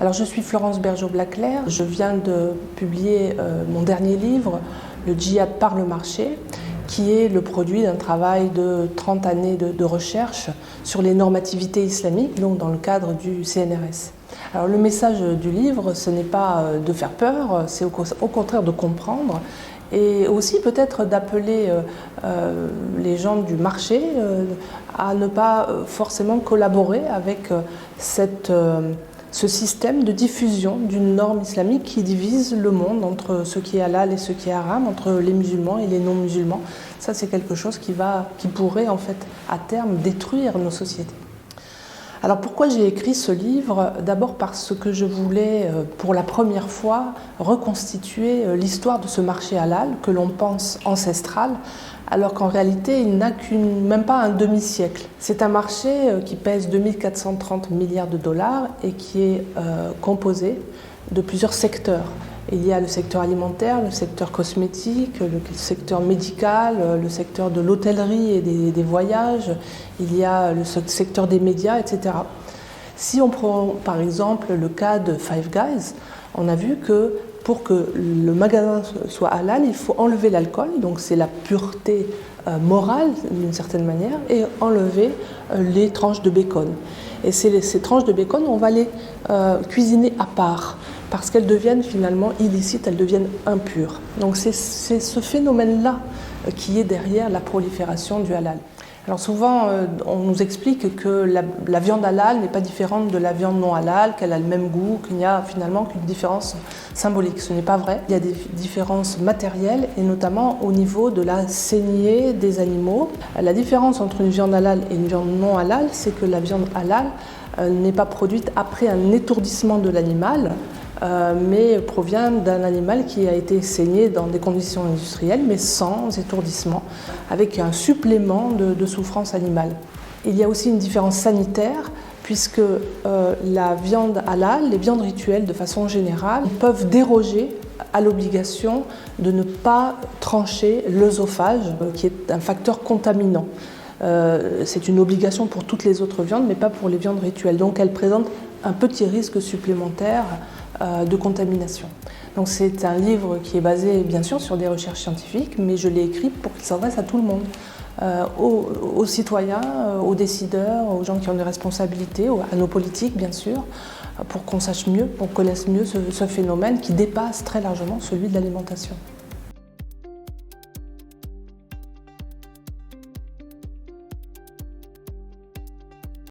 Alors je suis Florence Bergeau-Blaclair, je viens de publier mon dernier livre, Le djihad par le marché, qui est le produit d'un travail de 30 années de recherche sur les normativités islamiques, donc dans le cadre du CNRS. Alors le message du livre, ce n'est pas de faire peur, c'est au contraire de comprendre et aussi peut-être d'appeler les gens du marché à ne pas forcément collaborer avec ce système de diffusion d'une norme islamique qui divise le monde entre ce qui est halal et ce qui est haram, entre les musulmans et les non-musulmans. Ça, c'est quelque chose qui pourrait en fait à terme détruire nos sociétés. Alors pourquoi j'ai écrit ce livre? D'abord parce que je voulais pour la première fois reconstituer l'histoire de ce marché halal que l'on pense ancestral, alors qu'en réalité il n'a même pas un demi-siècle. C'est un marché qui pèse 2430 milliards de dollars et qui est composé de plusieurs secteurs. Il y a le secteur alimentaire, le secteur cosmétique, le secteur médical, le secteur de l'hôtellerie et des voyages, il y a le secteur des médias, etc. Si on prend par exemple le cas de Five Guys, on a vu que pour que le magasin soit halal, il faut enlever l'alcool, donc c'est la pureté morale d'une certaine manière, et enlever les tranches de bacon. Et ces tranches de bacon, on va les cuisiner à part, parce qu'elles deviennent finalement illicites, elles deviennent impures. Donc c'est ce phénomène-là qui est derrière la prolifération du halal. Alors souvent, on nous explique que la viande halal n'est pas différente de la viande non halal, qu'elle a le même goût, qu'il n'y a finalement qu'une différence symbolique. Ce n'est pas vrai. Il y a des différences matérielles et notamment au niveau de la saignée des animaux. La différence entre une viande halal et une viande non halal, c'est que la viande halal n'est pas produite après un étourdissement de l'animal, mais provient d'un animal qui a été saigné dans des conditions industrielles, mais sans étourdissement, avec un supplément de souffrance animale. Il y a aussi une différence sanitaire, puisque la viande halal, les viandes rituelles de façon générale, peuvent déroger à l'obligation de ne pas trancher l'œsophage, qui est un facteur contaminant. C'est une obligation pour toutes les autres viandes, mais pas pour les viandes rituelles. Donc elles présentent un petit risque supplémentaire de contamination. Donc c'est un livre qui est basé bien sûr sur des recherches scientifiques, mais je l'ai écrit pour qu'il s'adresse à tout le monde, aux citoyens, aux décideurs, aux gens qui ont des responsabilités, à nos politiques bien sûr, pour qu'on sache mieux, qu'on connaisse mieux ce phénomène qui dépasse très largement celui de l'alimentation.